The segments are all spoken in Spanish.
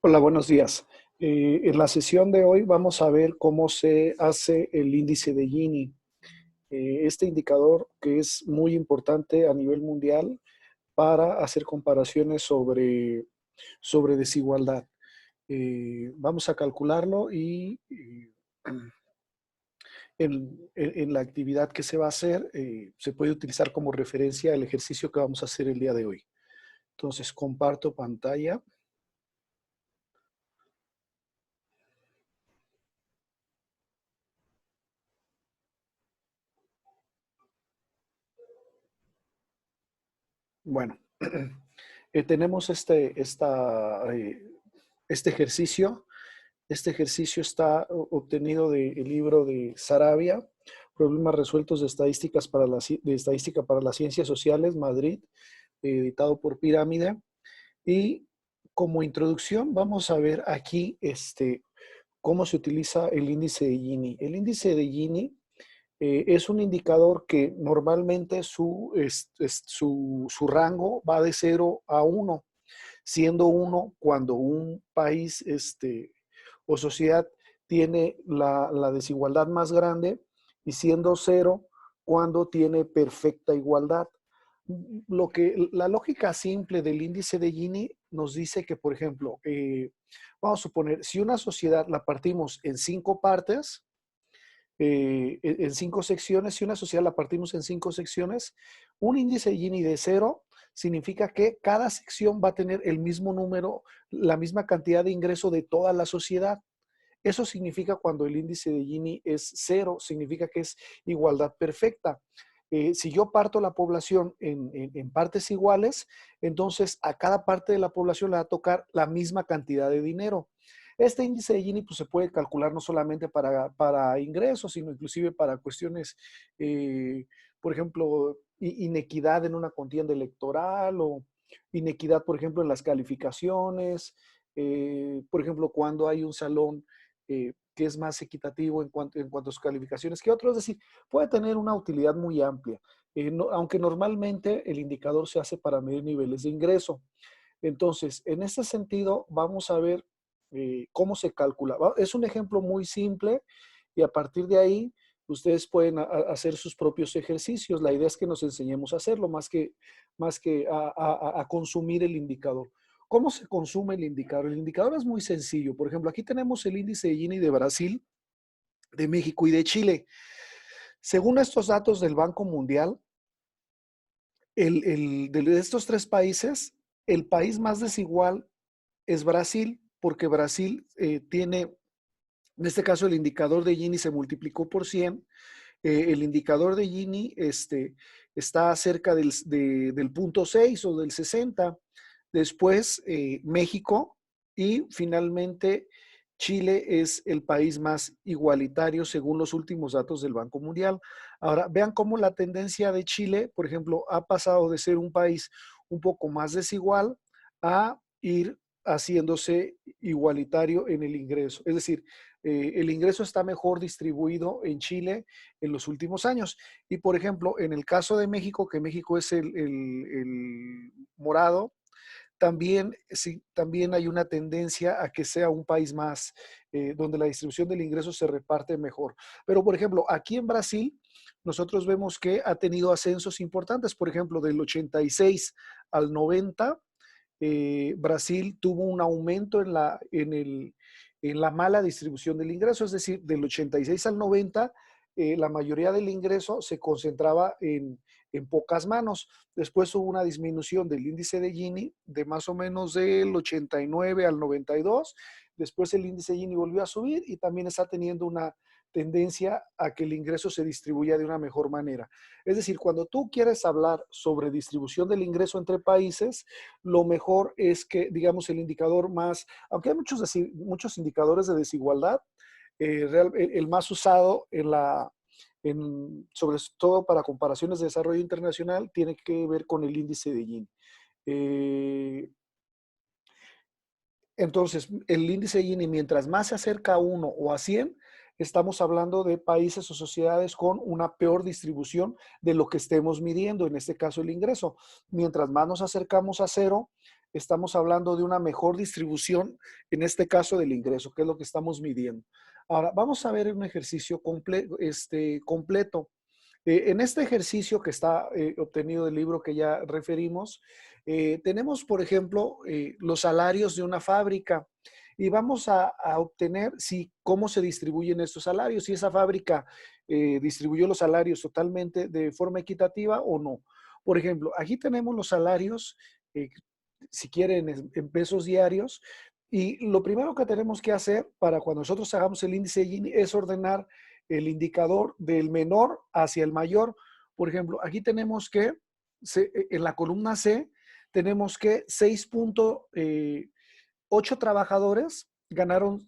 Hola, buenos días. En la sesión de hoy vamos a ver cómo se hace el índice de Gini. Este indicador que es muy importante a nivel mundial para hacer comparaciones sobre desigualdad. Vamos a calcularlo y en la actividad que se va a hacer se puede utilizar como referencia el ejercicio que vamos a hacer el día de hoy. Entonces, comparto pantalla. Bueno, tenemos este ejercicio. Este ejercicio está obtenido del libro de Sarabia, Problemas resueltos de estadísticas de estadística para las ciencias sociales, Madrid, editado por Pirámide. Y como introducción vamos a ver aquí cómo se utiliza el índice de Gini. El índice de Gini es un indicador que normalmente su rango va de 0 a 1, siendo 1 cuando un país o sociedad tiene la desigualdad más grande y siendo 0 cuando tiene perfecta igualdad. La lógica simple del índice de Gini nos dice que, por ejemplo, vamos a suponer, si una sociedad la partimos en 5 partes, en 5 secciones, si una sociedad la partimos en 5 secciones, un índice de Gini de 0 significa que cada sección va a tener el mismo número, la misma cantidad de ingreso de toda la sociedad. Eso significa cuando el índice de Gini es 0, significa que es igualdad perfecta. Si yo parto la población en partes iguales, entonces a cada parte de la población le va a tocar la misma cantidad de dinero. Este índice de Gini pues, se puede calcular no solamente para ingresos, sino inclusive para cuestiones, por ejemplo, inequidad en una contienda electoral o inequidad, por ejemplo, en las calificaciones. Por ejemplo, cuando hay un salón que es más equitativo en cuanto a sus calificaciones que otros. Es decir, puede tener una utilidad muy amplia, aunque normalmente el indicador se hace para medir niveles de ingreso. Entonces, en este sentido, vamos a ver cómo se calcula. Es un ejemplo muy simple y a partir de ahí ustedes pueden hacer sus propios ejercicios. La idea es que nos enseñemos a hacerlo más que a consumir el indicador. ¿Cómo se consume el indicador? El indicador es muy sencillo. Por ejemplo, aquí tenemos el índice de Gini de Brasil, de México y de Chile. Según estos datos del Banco Mundial, de estos 3 países, el país más desigual es Brasil, porque Brasil tiene, en este caso, el indicador de Gini se multiplicó por 100. El indicador de Gini está cerca del punto 6 o del 60. Después, México y finalmente Chile es el país más igualitario según los últimos datos del Banco Mundial. Ahora, vean cómo la tendencia de Chile, por ejemplo, ha pasado de ser un país un poco más desigual a ir haciéndose igualitario en el ingreso. Es decir, el ingreso está mejor distribuido en Chile en los últimos años. Y, por ejemplo, en el caso de México, que México es el morado, también, sí, también hay una tendencia a que sea un país más donde la distribución del ingreso se reparte mejor. Pero, por ejemplo, aquí en Brasil, nosotros vemos que ha tenido ascensos importantes. Por ejemplo, del 86 al 90, Brasil tuvo un aumento en la mala distribución del ingreso, es decir, del 86 al 90, la mayoría del ingreso se concentraba en pocas manos. Después hubo una disminución del índice de Gini de más o menos del 89 al 92. Después el índice de Gini volvió a subir y también está teniendo una tendencia a que el ingreso se distribuya de una mejor manera. Es decir, cuando tú quieres hablar sobre distribución del ingreso entre países, lo mejor es que, digamos, el indicador más, aunque hay muchos indicadores de desigualdad, el más usado sobre todo para comparaciones de desarrollo internacional, tiene que ver con el índice de Gini. Eh, entonces, el índice de Gini, mientras más se acerca a 1 o a 100, estamos hablando de países o sociedades con una peor distribución de lo que estemos midiendo, en este caso el ingreso. Mientras más nos acercamos a 0, estamos hablando de una mejor distribución, en este caso del ingreso, que es lo que estamos midiendo. Ahora, vamos a ver un ejercicio completo. En este ejercicio que está obtenido del libro que ya referimos, tenemos, por ejemplo, los salarios de una fábrica y vamos a obtener cómo se distribuyen estos salarios, si esa fábrica distribuyó los salarios totalmente de forma equitativa o no. Por ejemplo, aquí tenemos los salarios, si quieren, en pesos diarios. Y lo primero que tenemos que hacer para cuando nosotros hagamos el índice de Gini es ordenar el indicador del menor hacia el mayor. Por ejemplo, aquí tenemos que, en la columna C, tenemos que 6.8 trabajadores ganan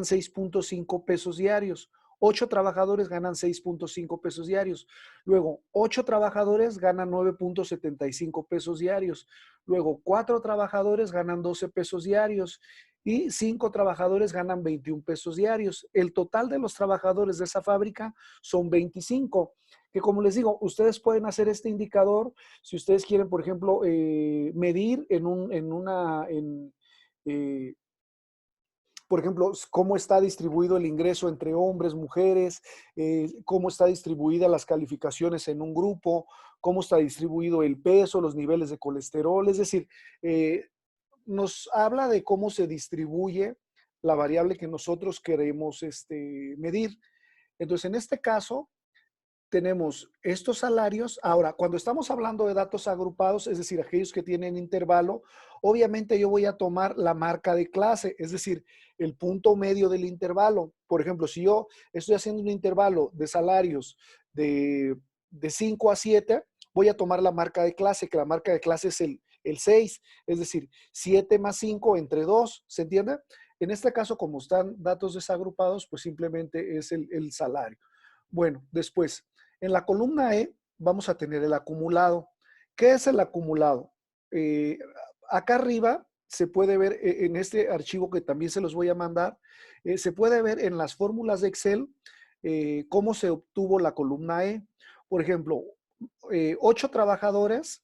6.5 pesos diarios. 8 trabajadores ganan 6.5 pesos diarios. Luego, 8 trabajadores ganan 9.75 pesos diarios. Luego, 4 trabajadores ganan 12 pesos diarios y 5 trabajadores ganan 21 pesos diarios. El total de los trabajadores de esa fábrica son 25, que como les digo, ustedes pueden hacer este indicador si ustedes quieren, por ejemplo, medir eh, por ejemplo, cómo está distribuido el ingreso entre hombres, mujeres, cómo está distribuida las calificaciones en un grupo, cómo está distribuido el peso, los niveles de colesterol, es decir, nos habla de cómo se distribuye la variable que nosotros queremos medir. Entonces, en este caso, tenemos estos salarios. Ahora, cuando estamos hablando de datos agrupados, es decir, aquellos que tienen intervalo, obviamente yo voy a tomar la marca de clase, es decir, el punto medio del intervalo. Por ejemplo, si yo estoy haciendo un intervalo de salarios de 5 a 7, voy a tomar la marca de clase, que la marca de clase es el 6, es decir, 7 más 5 entre 2, ¿se entiende? En este caso, como están datos desagrupados, pues simplemente es el salario. Bueno, después, en la columna E vamos a tener el acumulado. ¿Qué es el acumulado? Eh, Acá arriba se puede ver en este archivo que también se los voy a mandar, se puede ver en las fórmulas de Excel cómo se obtuvo la columna E. Por ejemplo, 8 trabajadores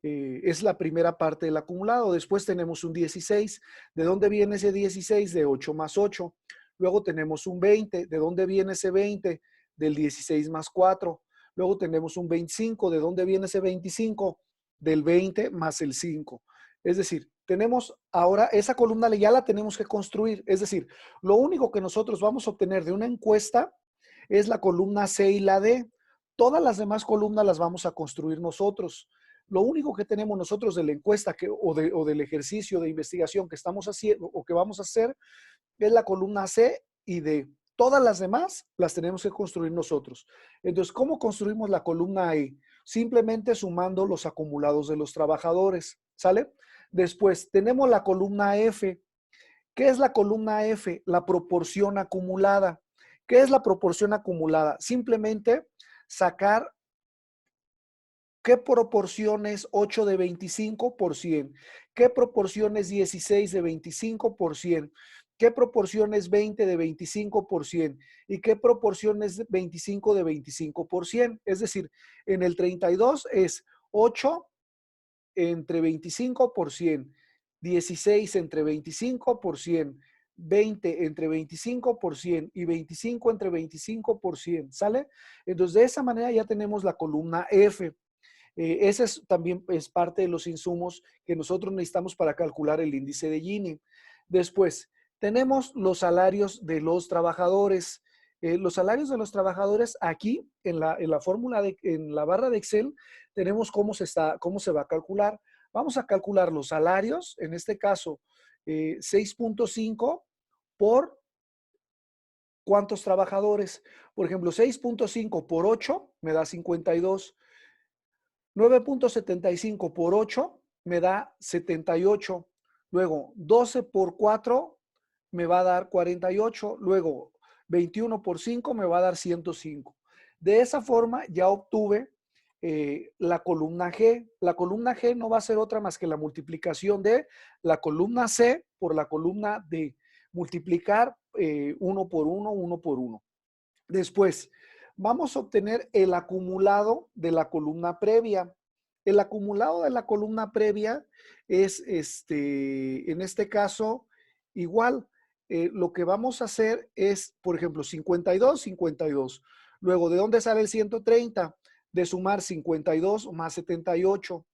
es la primera parte del acumulado. Después tenemos un 16. ¿De dónde viene ese 16? De 8 más 8. Luego tenemos un 20. ¿De dónde viene ese 20? Del 16 más 4. Luego tenemos un 25. ¿De dónde viene ese 25? Del 20 más el 5. Es decir, tenemos ahora esa columna ya la tenemos que construir. Es decir, lo único que nosotros vamos a obtener de una encuesta es la columna C y la D. Todas las demás columnas las vamos a construir nosotros. Lo único que tenemos nosotros de la encuesta o del ejercicio de investigación que estamos haciendo o que vamos a hacer es la columna C y D. Todas las demás las tenemos que construir nosotros. Entonces, ¿cómo construimos la columna E? Simplemente sumando los acumulados de los trabajadores, ¿sale? Después, tenemos la columna F. ¿Qué es la columna F? La proporción acumulada. ¿Qué es la proporción acumulada? Simplemente sacar ¿qué proporción es 8 de 25%? ¿Qué proporción es 16 de 25%? ¿Qué proporción es 20 de 25%? ¿Y qué proporción es 25 de 25%? Es decir, en el 32 es 8 entre 25%, 16 entre 25%, 20 entre 25% y 25 entre 25%, ¿sale? Entonces, de esa manera ya tenemos la columna F. Ese también es parte de los insumos que nosotros necesitamos para calcular el índice de Gini. Después, tenemos los salarios de los trabajadores. Los salarios de los trabajadores aquí en la fórmula, en la barra de Excel, tenemos cómo se va a calcular. Vamos a calcular los salarios, en este caso, 6.5 por ¿cuántos trabajadores? Por ejemplo, 6.5 por 8 me da 52. 9.75 por 8 me da 78. Luego, 12 por 4 me va a dar 48. Luego, 21 por 5 me va a dar 105. De esa forma ya obtuve la columna G. La columna G no va a ser otra más que la multiplicación de la columna C por la columna D. Multiplicar uno por uno, uno por uno. Después, vamos a obtener el acumulado de la columna previa. El acumulado de la columna previa es, en este caso, igual. Lo que vamos a hacer es, por ejemplo, 52, 52. Luego, ¿de dónde sale el 130? De sumar 52 más 78.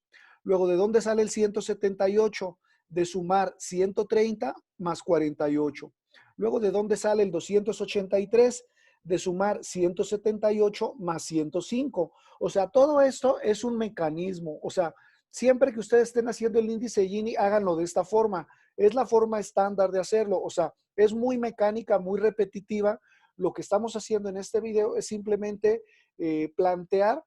Luego, ¿de dónde sale el 178? De sumar 130 más 48. Luego, ¿de dónde sale el 283? De sumar 178 más 105. O sea, todo esto es un mecanismo. O sea, siempre que ustedes estén haciendo el índice de Gini, háganlo de esta forma. Es la forma estándar de hacerlo. O sea, es muy mecánica, muy repetitiva. Lo que estamos haciendo en este video es simplemente plantear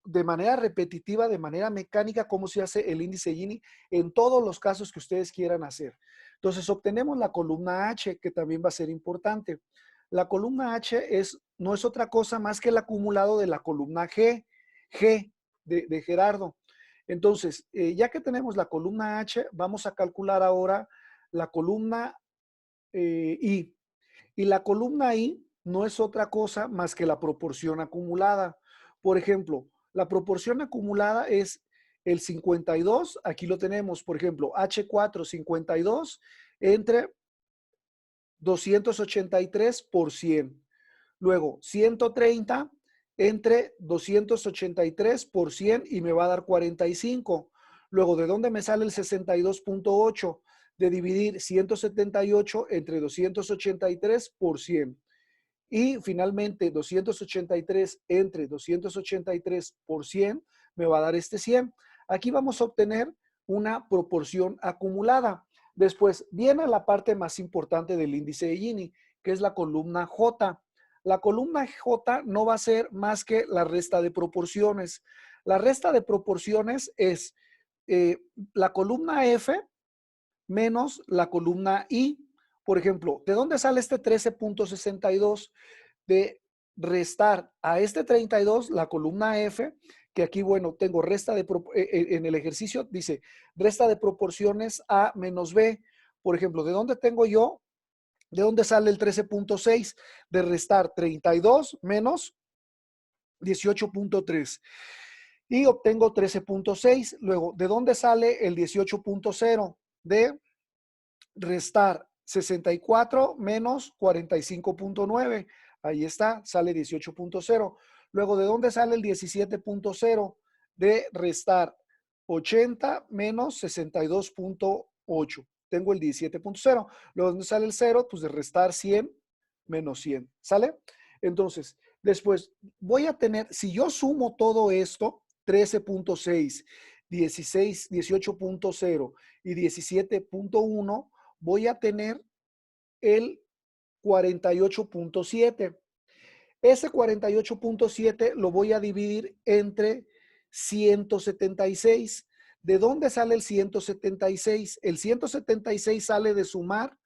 de manera repetitiva, de manera mecánica, cómo se hace el índice Gini en todos los casos que ustedes quieran hacer. Entonces, obtenemos la columna H, que también va a ser importante. La columna H no es otra cosa más que el acumulado de la columna G de Gerardo. Entonces, ya que tenemos la columna H, vamos a calcular ahora la columna I. Y la columna I no es otra cosa más que la proporción acumulada. Por ejemplo, la proporción acumulada es el 52, aquí lo tenemos, por ejemplo, H4, 52 entre 283 por 100. Luego, 130 entre 283 por 100 y me va a dar 45. Luego, ¿de dónde me sale el 62.8? De dividir 178 entre 283 por 100. Y finalmente, 283 entre 283 por 100 me va a dar este 100. Aquí vamos a obtener una proporción acumulada. Después viene la parte más importante del índice de Gini, que es la columna J. La columna J no va a ser más que la resta de proporciones. La resta de proporciones es la columna F menos la columna I. Por ejemplo, ¿de dónde sale este 13.62? De restar a este 32 la columna F, que aquí, bueno, tengo resta de, en el ejercicio dice resta de proporciones A menos B. Por ejemplo, ¿de dónde tengo yo? ¿De dónde sale el 13.6? De restar 32 menos 18.3 y obtengo 13.6. Luego, ¿de dónde sale el 18.0? De restar 64 menos 45.9. Ahí está, sale 18.0. Luego, ¿de dónde sale el 17.0? De restar 80 menos 62.8. Tengo el 17.0. Luego, ¿dónde sale el 0? Pues de restar 100 menos 100. ¿Sale? Entonces, después voy a tener, si yo sumo todo esto, 13.6, 16, 18.0 y 17.1, voy a tener el 48.7. Ese 48.7 lo voy a dividir entre 176. ¿De dónde sale el 176? El 176 sale de sumar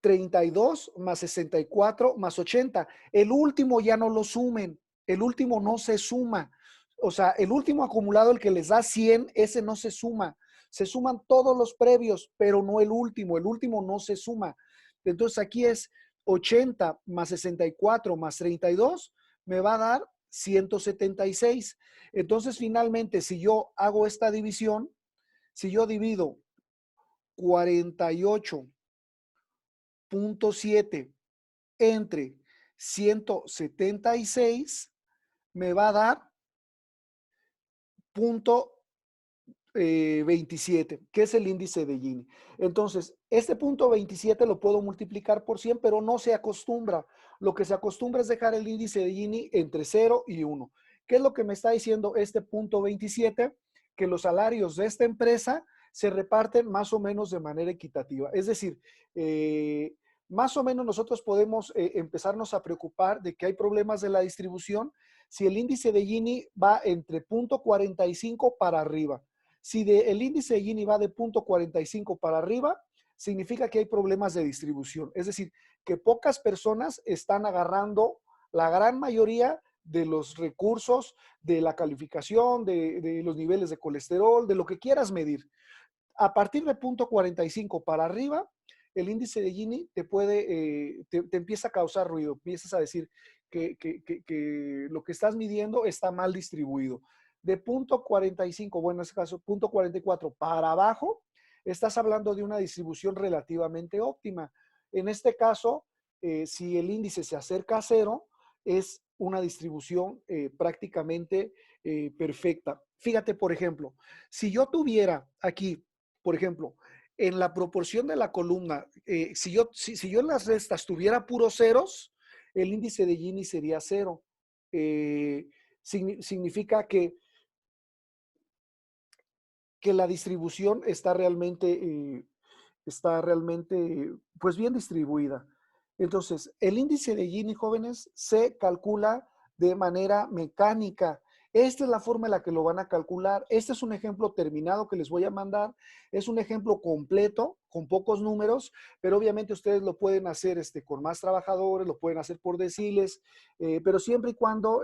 32 más 64 más 80. El último ya no lo sumen. El último no se suma. O sea, el último acumulado, el que les da 100, ese no se suma. Se suman todos los previos, pero no el último. El último no se suma. Entonces aquí es 80 más 64 más 32, me va a dar 176. Entonces finalmente, si yo hago esta división, si yo divido 48.7 entre 176, me va a dar punto 27, que es el índice de Gini. Entonces, este punto 27 lo puedo multiplicar por 100, pero no se acostumbra. Lo que se acostumbra es dejar el índice de Gini entre 0 y 1. ¿Qué es lo que me está diciendo este punto 27? Que los salarios de esta empresa se reparten más o menos de manera equitativa. Es decir, más o menos nosotros podemos empezarnos a preocupar de que hay problemas de la distribución si el índice de Gini va entre 0.45 para arriba. Si el índice de Gini va de 0.45 para arriba, significa que hay problemas de distribución. Es decir, que pocas personas están agarrando la gran mayoría de los recursos, de la calificación, de los niveles de colesterol, de lo que quieras medir. A partir de 0.45 para arriba, el índice de Gini te puede, te empieza a causar ruido, empiezas a decir que lo que estás midiendo está mal distribuido. De punto 45, bueno, en este caso, punto 44 para abajo, estás hablando de una distribución relativamente óptima. En este caso, si el índice se acerca a cero, es una distribución prácticamente perfecta. Fíjate, por ejemplo, si yo tuviera aquí, por ejemplo, en la proporción de la columna, si yo en las restas tuviera puros ceros, el índice de Gini sería cero. Significa que la distribución está realmente pues bien distribuida. Entonces, el índice de Gini, jóvenes, se calcula de manera mecánica. Esta es la forma en la que lo van a calcular. Este es un ejemplo terminado que les voy a mandar. Es un ejemplo completo, con pocos números, pero obviamente ustedes lo pueden hacer con más trabajadores, lo pueden hacer por deciles, pero siempre y cuando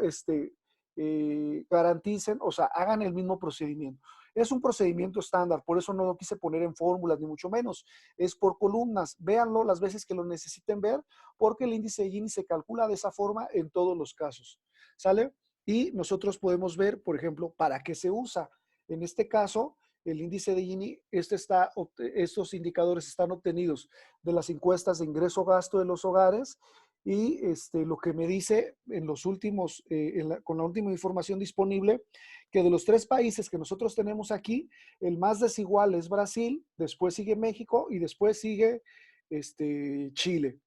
garanticen, o sea, hagan el mismo procedimiento. Es un procedimiento estándar, por eso no lo quise poner en fórmulas, ni mucho menos. Es por columnas. Véanlo las veces que lo necesiten ver, porque el índice de Gini se calcula de esa forma en todos los casos. ¿Sale? Y nosotros podemos ver, por ejemplo, para qué se usa. En este caso, el índice de Gini, estos indicadores están obtenidos de las encuestas de ingreso-gasto de los hogares y lo que me dice en los últimos, con la última información disponible, que de los 3 países que nosotros tenemos aquí, el más desigual es Brasil, después sigue México y después sigue Chile.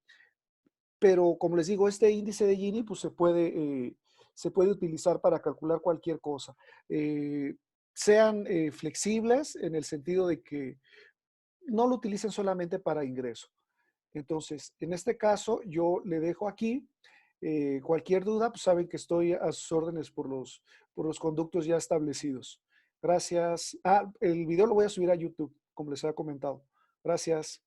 Pero como les digo, este índice de Gini pues, se puede utilizar para calcular cualquier cosa. Sean flexibles en el sentido de que no lo utilicen solamente para ingreso. Entonces, en este caso, yo le dejo aquí. Cualquier duda, pues saben que estoy a sus órdenes por los conductos ya establecidos. Gracias. El video lo voy a subir a YouTube, como les había comentado. Gracias.